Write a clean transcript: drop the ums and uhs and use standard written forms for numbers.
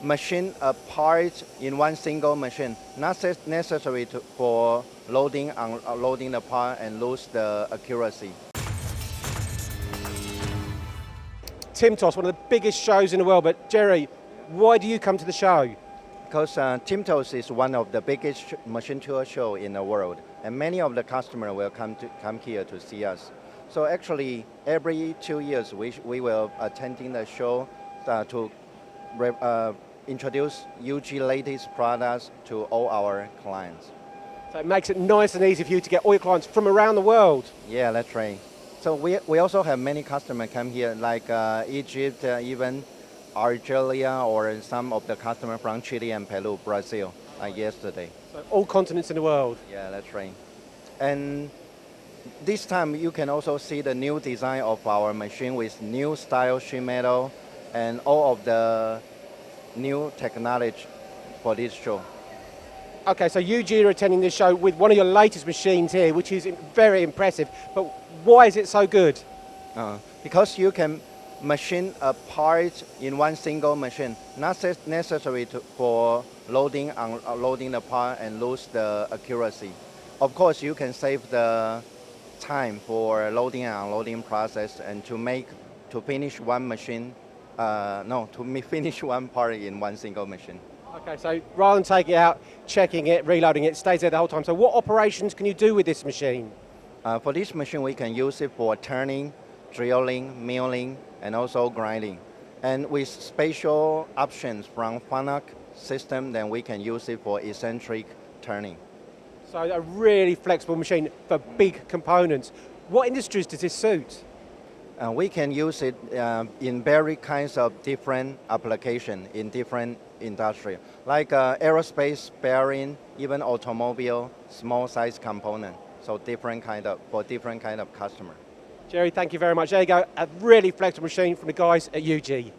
machine a part in one single machine, not necessary for loading, unloading the part and lose the accuracy. TIMTOS, one of the biggest shows in the world, but Jerry, why do you come to the show? Because TIMTOS is one of the biggest machine tool show in the world, and many of the customers will come here to see us. So actually, every 2 years we will attending the show to introduce UG latest products to all our clients. So it makes it nice and easy for you to get all your clients from around the world. Yeah, that's right. So we also have many customers come here, like Egypt, even Algeria, or some of the customers from Chile and Peru, Brazil, yesterday. So all continents in the world. Yeah, that's right. And this time you can also see the new design of our machine with new style sheet metal and all of the new technology for this show. Okay, so UG are attending this show with one of your latest machines here, which is very impressive, but why is it so good? Because you can machine a part in one single machine, not necessary for loading, unloading the part and lose the accuracy. Of course, you can save the time for loading and unloading process and to finish one machine, finish one part in one single machine. Okay, so rather than taking it out, checking it, reloading it, stays there the whole time. So what operations can you do with this machine? For this machine, we can use it for turning, drilling, milling, and also grinding. And with special options from FANUC system, then we can use it for eccentric turning. So a really flexible machine for big components. What industries does this suit? We can use it in very kinds of different applications in different industry, like aerospace, bearing, even automobile, small size component. So for different kind of customer. Jerry, thank you very much. There you go, a really flexible machine from the guys at UG.